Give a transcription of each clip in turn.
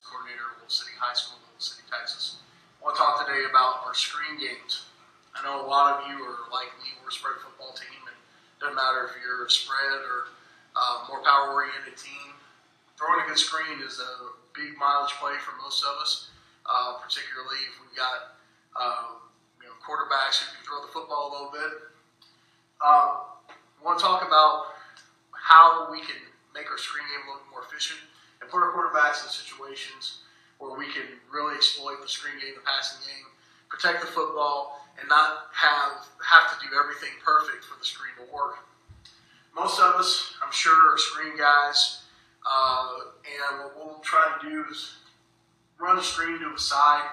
Coordinator of Little City High School, Little City, Texas. I want to talk today about our screen games. I know a lot of you are like me, we're a spread football team, and it doesn't matter if you're a spread or more power-oriented team. Throwing a good screen is a big mileage play for most of us, particularly if we've got quarterbacks who can throw the football a little bit. I want to talk about how we can make our screen game a little more efficient and put our quarterbacks in situations where we can really exploit the screen game, the passing game, protect the football, and not have to do everything perfect for the screen to work. Most of us, I'm sure, are screen guys, and what we'll try to do is run the screen to a side,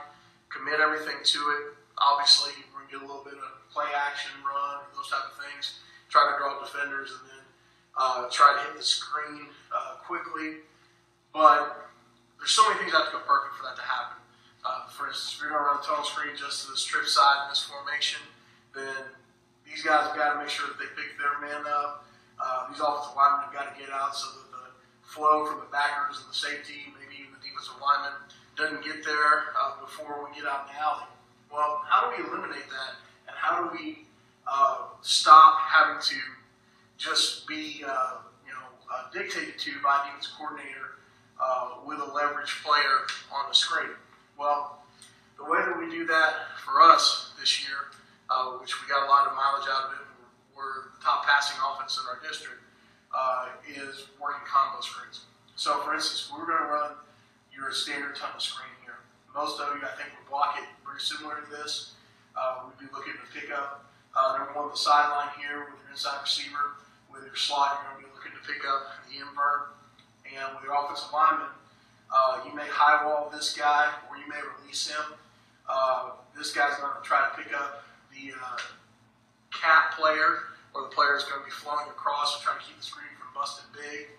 commit everything to it. Obviously, we're going to get a little bit of play action, run, those type of things, try to draw defenders, and then try to hit the screen quickly. But there's so many things that have to go perfect for that to happen. For instance, if you're going to run a tunnel screen just to this trip side in this formation, then these guys have got to make sure that they pick their men up. These offensive linemen have got to get out so that the flow from the backers and the safety, maybe even the defensive lineman, doesn't get there before we get out in the alley. Well, how do we eliminate that, and how do we stop having to just be dictated to by a defensive coordinator with a leverage player on the screen? Well, the way that we do that for us this year, which we got a lot of mileage out of it, we're the top passing offense in our district, is working combo screens. So, for instance, we're going to run your standard tunnel screen here. Most of you, I think, would block it very similar to this. We'd be looking to pick up number one, the sideline here with your inside receiver. With your slot, you're going to be looking to pick up the invert. And with your offensive lineman, you may high wall this guy, or you may release him. This guy's going to try to pick up the cat player, or the player is going to be flowing across and trying to keep the screen from busting big.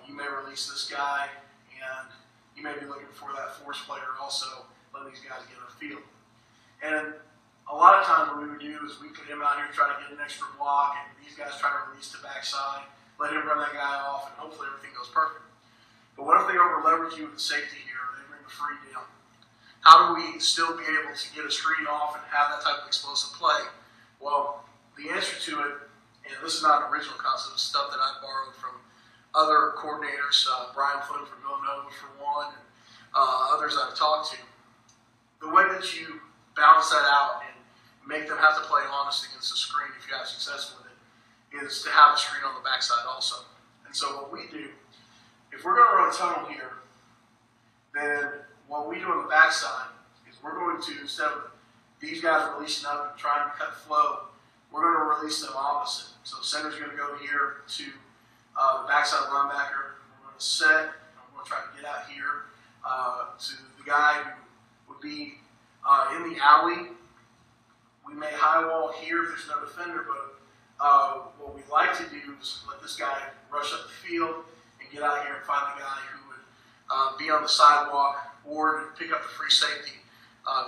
You may release this guy, and you may be looking for that force player also, letting these guys get a feel. And a lot of times what we would do is we put him out here, try to get an extra block, and these guys try to release the backside, let him run that guy off, and hopefully everything goes perfect. But what if they over-leverage you with the safety here, or they bring the free down? How do we still be able to get a screen off and have that type of explosive play? Well, the answer to it, and this is not an original concept, it's stuff that I borrowed from other coordinators, Brian Flynn from Villanova for one, and others I've talked to. The way that you balance that out and make them have to play honest against the screen if you have success with it is to have a screen on the backside also. And so what we do, if we're going to run a tunnel here, then what we do on the backside is we're going to, instead of these guys releasing up and trying to cut flow, we're going to release them opposite. So the center's going to go here to the backside linebacker. We're going to set, and we're going to try to get out here to the guy who would be in the alley. We may high wall here if there's no defender, but what we like to do is let this guy rush up the field and get out here and find the guy who would be on the sidewalk or pick up the free safety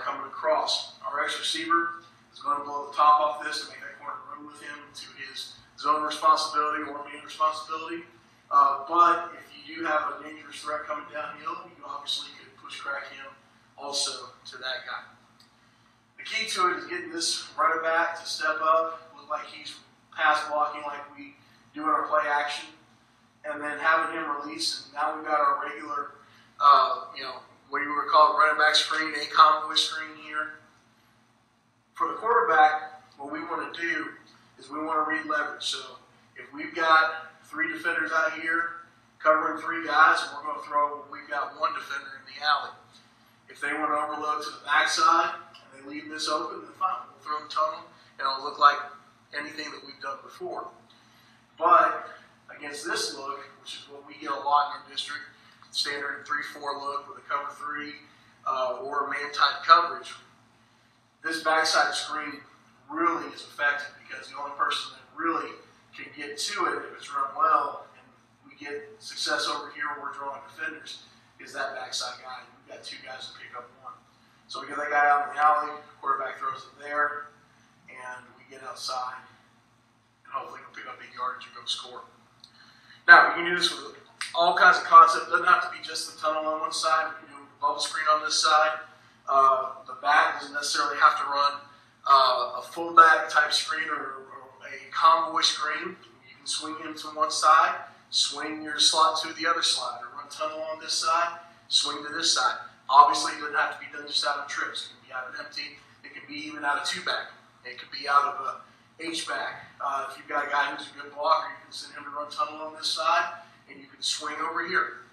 coming across. Our X receiver is going to blow the top off this and make that corner run with him to his zone responsibility or man responsibility. But if you do have a dangerous threat coming downhill, you obviously could push crack him also to that guy. The key to it is getting this running back to step up, look like he's pass blocking like we do in our play action, and then having him release, and now we've got our regular, what you would call a running back screen, a convoy screen here. For the quarterback, what we want to do is we want to read leverage. So if we've got three defenders out here covering three guys, and we're going to throw, we've got one defender in the alley. If they want to overload to the backside and they leave this open, then fine, we'll throw the tunnel and it'll look like anything that we've done before. But against this look, which is what we get a lot in our district, standard 3-4 look with a cover 3 or a man-tight coverage, this backside screen really is effective because the only person that really can get to it if it's run well and we get success over here where we're drawing defenders is that backside guy. We've got two guys to pick up one. So we get that guy out in the alley, quarterback throws it there, and we get outside, and hopefully we'll pick up big yardage and go score. Now, you can do this with all kinds of concepts. It doesn't have to be just the tunnel on one side. We can do a bubble screen on this side. The back doesn't necessarily have to run a fullback type screen or a convoy screen. You can swing him to one side, swing your slot to the other side, or run tunnel on this side, swing to this side. Obviously, it doesn't have to be done just out of trips. It can be out of empty. It can be even out of two-back. It could be out of a H-back. If you've got a guy who's a good blocker, you can send him to run tunnel on this side, and you can swing over here.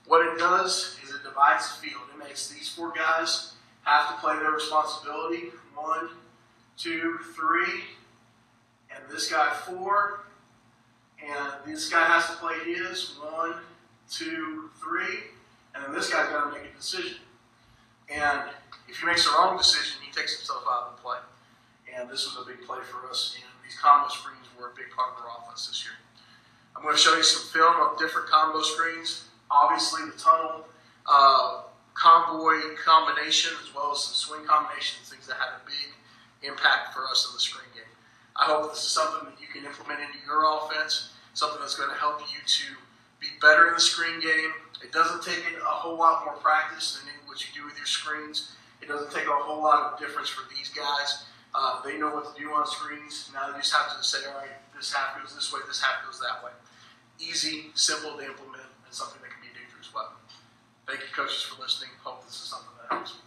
What it does is it divides the field. It makes these four guys have to play their responsibility. 1, 2, 3, and this guy 4, and this guy has to play his 1, 2, 3, and then this guy's got to make a decision. And if he makes the wrong decision, he takes himself out of the play. And this was a big play for us, and these combo screens were a big part of our offense this year. I'm going to show you some film of different combo screens. Obviously, the tunnel convoy combination, as well as some swing combinations, things that had a big impact for us in the screen game. I hope this is something that you can implement into your offense, something that's going to help you to be better in the screen game. It doesn't take a whole lot more practice than what you do with your screens. It doesn't take a whole lot of difference for these guys. They know what to do on screens. Now they just have to say, all right, this half goes this way, this half goes that way. Easy, simple to implement, and something that can be dangerous as well. Thank you, coaches, for listening. Hope this is something that helps.